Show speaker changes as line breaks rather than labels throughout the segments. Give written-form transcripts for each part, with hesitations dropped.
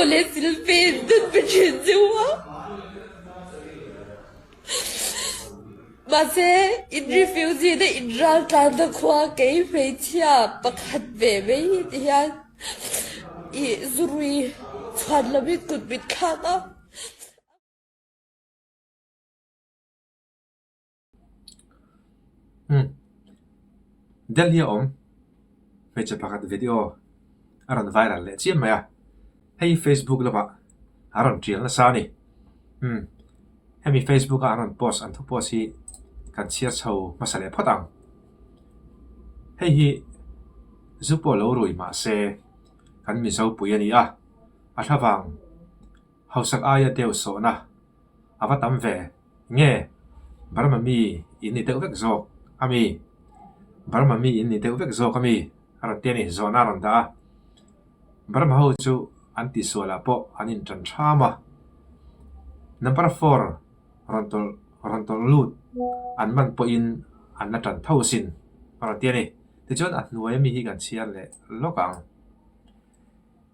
le silpin dun bichin Chhuah mà sẽ in refugee de in ral tan da khwa ke Hmeichhe Pakhat ve ve ti hian I zurui chan lamit kut bit khata
Delhi Hmeichhe Pakhat video aron viral le chiam maya hei Facebook lama aron trial na sa ni hemi Facebook aron post an thu post hi kan chia chho masale photang hei hi zupo lo rui ma se kan Mizo pui ani a thawang hausak aya deu so na avatam ve nge barmami ini te vek zo ami barmami ini te vek zo kami aron tiani zo na ron da barma ho chu anti sola po anin tran thama number 4 rontol lut an man po in an na tran thausin aron tiani te chon at nuai mi hi kan chiar le lokang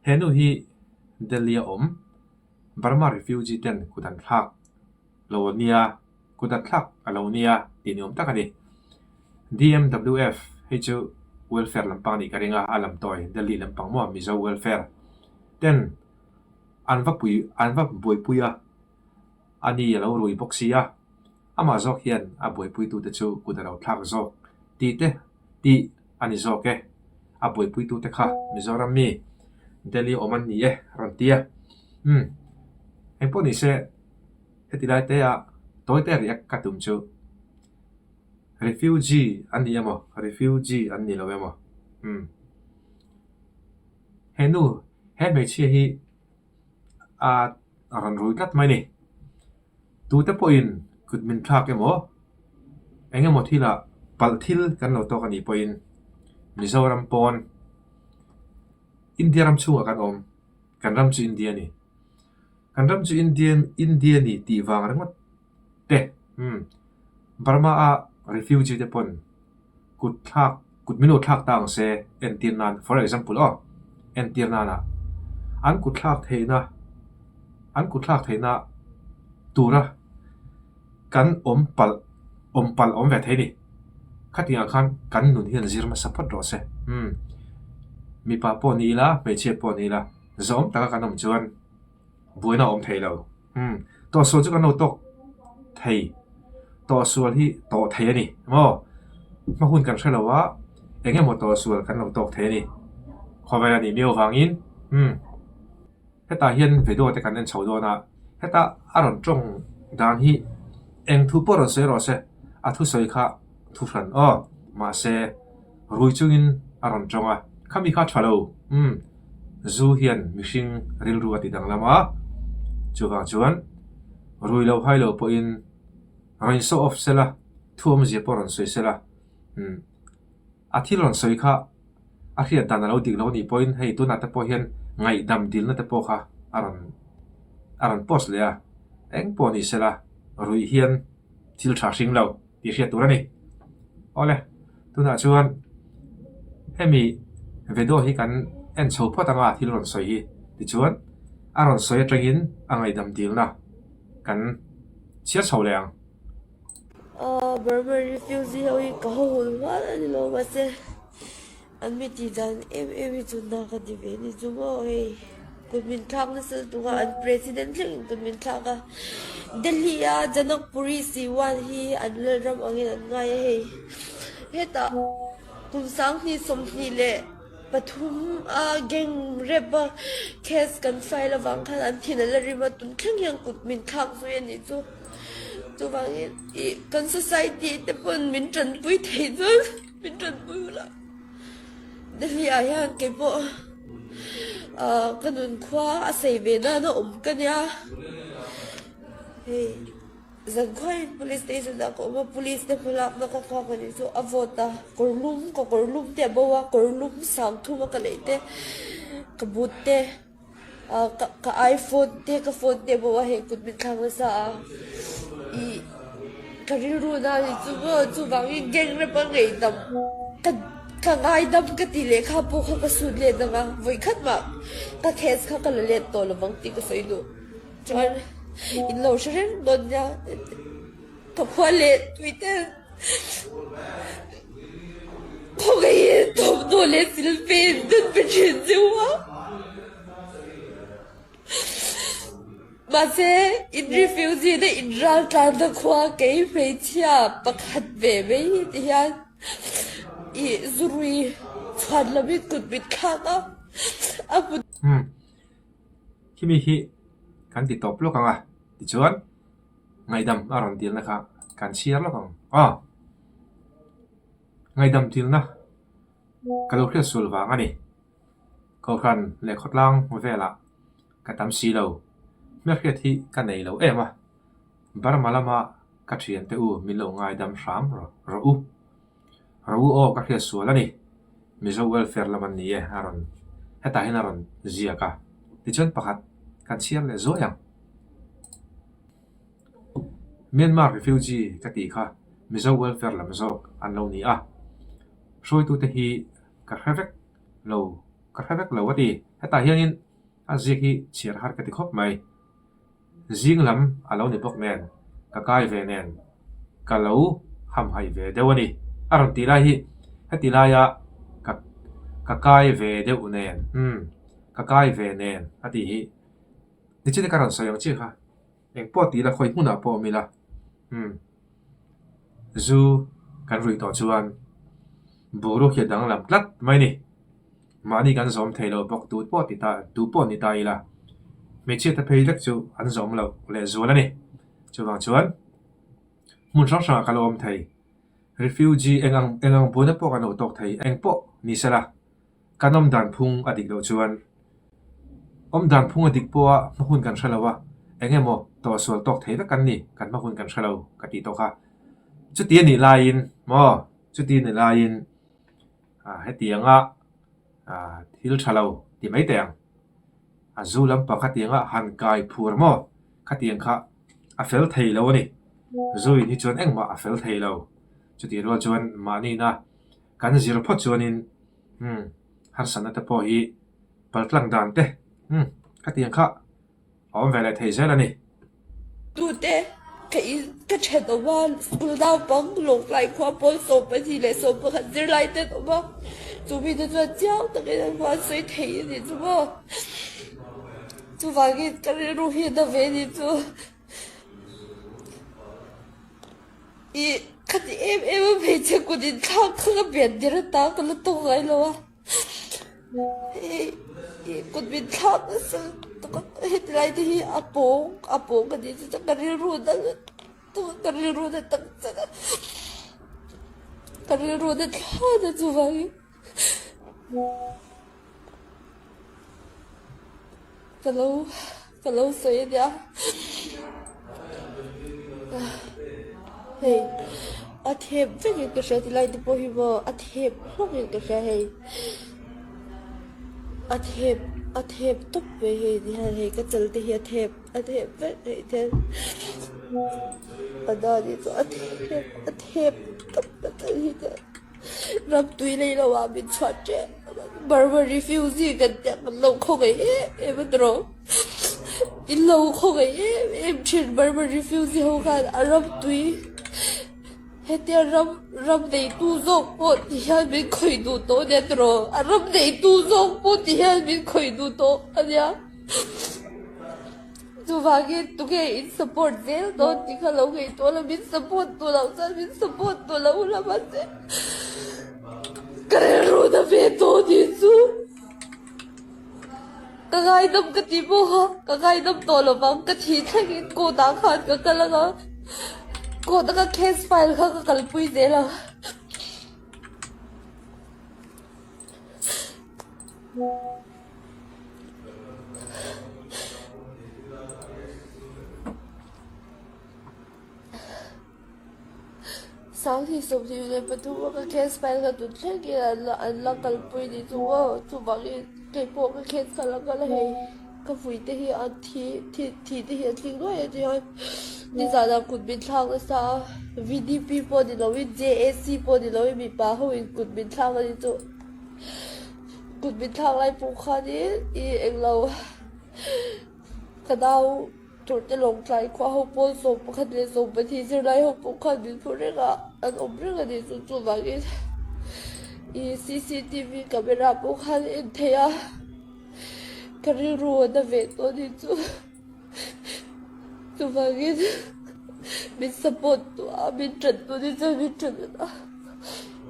henu hi Delhi Burma refugee ten Kutthlak Lonia Kutthlak Alonia tiniom takani DMWF hi chu welfare lampang ni karinga alam toy Delhi lampang mo Mizo welfare ten anva boi puya ani yalo rui boxia ama zok hian a boi pui tu te chu Kutthlak zok ti ani zoke a boi pui tu te kha Mizoram mi Delhi oman ni rontia em po ni se heti Taite-a toite riak katum chu refugee ani amo refugee ani lo amo henu he Hmeichhe hi a ron rui kat mai ni tu te po in kutmin thak emo enge mo thila palthil kan lo to kani po in Mizoram pon India ram chu kan ram chu India ni kan ram chu India ni ti wang rangot te Burma a refugee te pon kutmino thak tang se entirnan for example entirnana an Kutthlak theina tura kan ompal ve theini khatinga khan kan nun hian zirma support ro se mi pa po ni la Hmeichhe po ni la zom taka kanom chuan buina theilo to so chu kan no tok thei to sual hi to thei ani ma hun kan thelawa enge mo to sual kan no tok thei ni khowela ni meu wangin heta hian video te kan en chho do na heta aron tong dan hi eng thu por se ro se a thu soi kha thu fran ma se rui chungin aron tonga khami kha thalo zu hian mishing ril ru ati dang lama chuwang chuan rui lo hai lo po in rain so off sela thuam je poron soi sela athilon soi kha a khia dan lo dik lo ni point hei tu na ta po hian ngai dam dil na ta po kha aron post le a eng po ni sela rui hian thil tha hring lo ti hria turani ole tu na chuan hemi video hi kan en chho photanga thilron soi hi ti chuan aron soi atangin angai dam dil na kan chia chho leang
Burma refugee hoi ka hol wa ni lo ma se an mi ti dan em chu na ka di ve ni chu mo hei kutmin thak na sel tu an president leng kutmin thak a Delhi a Janakpuri C1 hi an le ram angin an ngai hei heta kumsang ni som ni le pathum a geng reba case kan file awang khan an thina la rima tun thleng yang kutmin thak zo ni chu wangin I kan society te pon min tran pui thei zo min tran pui la Delhi a ya ke po kanun khwa a sei ve na no kan ya hey zan khoi police station da ko ma police te pulak na ka kha kan so avota korlum te bawa korlum sang thu ma ka leite ka but te ka iPhone te ka phone te bawa he kut min thang sa I kariru na chu bang I geng re pa ngei tam ka ngai dam ka ti le kha po kha ka su le da nga voi khat ma ka case kha ka le to lo bang ti ka soi du chuan in lo shren don ya ka phwa le twitter ko ga ye to do le sil pe dun pe chin jiwa mà sẽ in refugee để in ra tràn được khoa cái phải chia Pakhat về với thì anh ý zuri phản là biết tụt biết khác á abu
khi mi kan ti top lo kanga ti chuan ngai dam aron til na kha kan share lo kang ngai dam til na kalo khre sul wa ngani ko khan le khotlang vela ka tam si lo me khre thi ka nei lo ema bar malama ka thian te u mi lo ngai dam ram ro u o ka khre sul ani Mizo welfare laman ni aron heta hin aron zia ka ti chuan pakhat kan share le zo yang Myanmar refugee ka ti kha Mizo welfare lam zo an lo ni a soi tu te hi ka khavek lo ati heta hianin a zik hi chiar har ka ti khop mai zing lam alo ni bok nen ka kai ve nen ka lo ham hai ve dewani aron ti lai hi heti lai ya ka kai ve deu nen ka kai ve nen ati hi ni chi te karan sayang chi kha eng po ti la khoi huna po mi la zu kan rui to chuan buru khia dang lam tlat mai ni mani kan zom thailo bok tu po ti ta tu po ni ta ila me chi ta phei lek chu an zom lo le zu la ni chuwang chuan mun sang sang kalom thai refugee engang buna po kan tok thai eng po ni sala kanom dan phung adik lo chuan dan phung adik po a mahun kan shalawa engemo to sol tok thei la kan ni kan mahun kan shalo ka ti to kha chu ti ni lain mo chu ti ni lain heti anga thil thalo ti mai teng zu lam pakhat anga han kai phur mo khatiang kha a fel thei lo ni zui ni chuan engma a fel thei lo chu ti ro chuan mani na kan zir pho chuanin har sana ta po hi paltlang dan te khatiang kha om vele thei zela ni
tu te cái chuyện đó mà school đào băng lục lại khoa bồi số bây giờ lại số bậc hạt zir lại thế đó mà chúng mình đã giáo tất cả những hoa suy thấy gì chứ mà chú vào cái ruột hiện đã về đi chú ý cái em về chơi của đi thang không biết đi ra ta cái lúc tôi gọi là của mình thang cái sự hết lại thì apo cái gì chứ cái ruột đó cái ruột đó tất cả cái ruột đó thang đó chú vào kalau saya dia hey athep veng ke sha tilai de pohibo athep hong ke sha hey athep top ve hey di hey ka chalte hi athep ve hey the ada di to athep top ta hi the rab tui lei lo wa bin chat che barber refugee kan te lo kho gai e bedro in lo kho gai em chin barber refugee ho kan arab tui hetia ram dei tu zo po ti ha bin khoi du to de tro arab dei tu zo po ti ha bin khoi du to adia tu vage tu ke in support zel do ti kha lo gai to la bin support to la sa bin support to la ula ba se Karero na beto dito. Kagay nam katibo ha. Kagay nam tolo bang katitagin ko dakhan ka kalaga. Ko naka case file ka kakalpuy nila. Sawi something you never do ka case file ka tu check la kalpui di tu tu bagi kay po ka case ka lang kala hey ka fui te hi ti te hi ting lo ya นี่จะได้กุดบินทางนะซะ VDP พอดีเราวิ JAC พอดีเรามีป้าเขาวิกุดบินทางกันนี่จุกุดบินทางไรปูขานี้เองเรากระดาวจุดจะลงใจคว้าหัวปนส่งประคันเรียนส่งไปที่เชียงรายหัวปูขาบินพูดเรื่องอันอมเรื่องอันนี้จุดบางทีCCTV กับเวลาปูขาเอ็นเทียคดีรัวนะเวทตัวนี้จุดบางทีมิสปอร์ตตัวมิจัดตัวนี้จะมิจัดนะ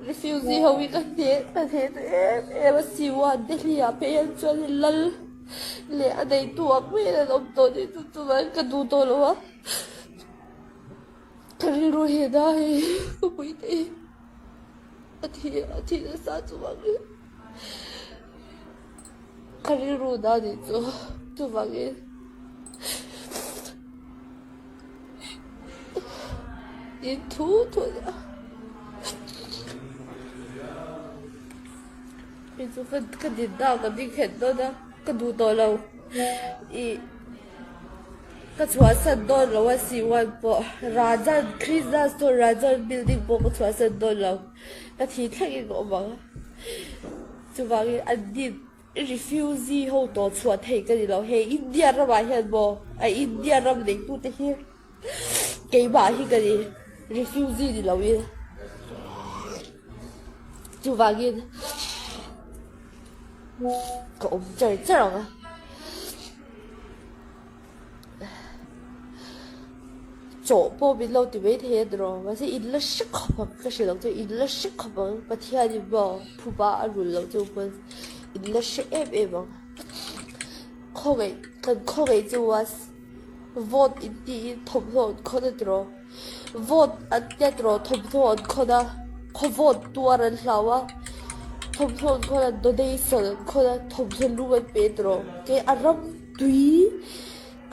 refuse เขาวิกันเทว่าสิวันเดียวเพียงจนลัลเลยอันไหนตัวไม่ได้ลงตัวนี้ตัวมันก็ดูตัวแล้ววะคดีรัวเห็นได้ก็ไม่ได้อาทิตย์ละสามวันคดีรัวได้ดิตัวบางทีอีทูตัวเนี่ยอีทูก็ดินดาวกับดิเข็นตัวนะก็ดูตัวเราก็ชัวร์สันโดนเราว่าสิวันปะราชาคริสต์ตัวราชาบิลดิ้งปะก็ชัวร์สันโดนเราก็ทีแค่ยังก็บอกจุดบางทีอันนี้ refuse เขาตัวชัวร์เทกันเราเฮอินเดียเราไม่เห็นบ่ไออินเดียเราเด็กตัวเฮเกี่ยบ้าที่กัน refuse ดิเราเนี่ยจุดบางทีก็อมใจเจ้าอ่ะโจพอบินเราติดไว้เทียดรอว่าสิอินละชิคขบังก็เสียงตัวอินละชิคขบังปะเทียดิบ่ผู้บ้ารุ่นเราจะเป็นอินละชิเอฟบังข้อไงกันข้อไงจะว่า vote อินดีทบทวนคนเดียว vote อันเดียวทบทวนคนละข้อ vote ตัวนั้นเราว่าทบทวนคนละ donation คนละทบทวนรู้มันเป็นตัวแกอารมณ์ดุย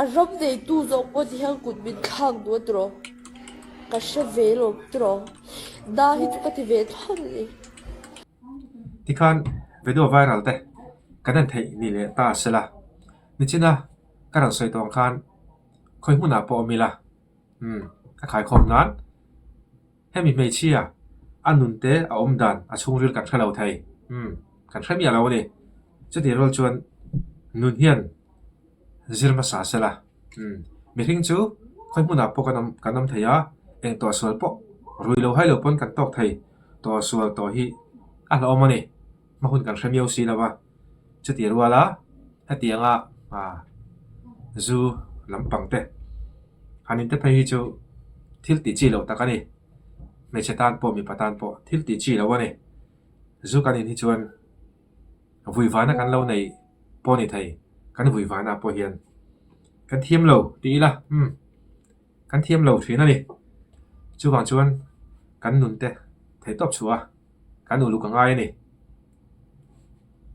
อารมณ์ในตู้จงปนที่ห้างกุดบินข้างตัวตัวก็เชฟเวลตัวได้ที่ทุกที่เวทอนเลย
ที่คันวิดีโอไวรัลเตะกันนั่นเทนี่เลยตาเสละนี่ชินะการรังสรรค์ตรงคันคอยมุ่งหน้าปอมีละขายคอมนั้นให้มีไม่เชี่ยอันนุนเตะเอาอมดันอาช่วงเรื่องการเข้าไทยการเข้ามีอะไรวะนี่จะเดี๋ยวเราชวนนุนเฮียนจิรมาสาเสละมีทิ้งจูคอยมุ่งหน้าปอกันน้ำไทยเองตัวส่วนปอรุยเราให้เราปนกันตอกไทยตัวส่วนตัวฮีเราเอามานี่มาหุ่นกันเข้ามีเอาสิแล้ววะจะเดี๋ยวว่าละถ้าเดี๋ยวจูลำปังเตะอันนี้เตะไปจูทิลติจีเราตะกันนี่ไม่ใช่ตานปอมีปะตานปอทิลติจีแล้ววะนี่จูกันนี่ชวนวุ่นวายนะกันเราในปอนี่ไทยกันวุ่นวายนะปอเฮียนกันเทียมเราดีละกันเทียมเราถือนั่นนี่จูบางชวนกันนุนเตะไทยตบชัวกันหนูลูกง่ายนี่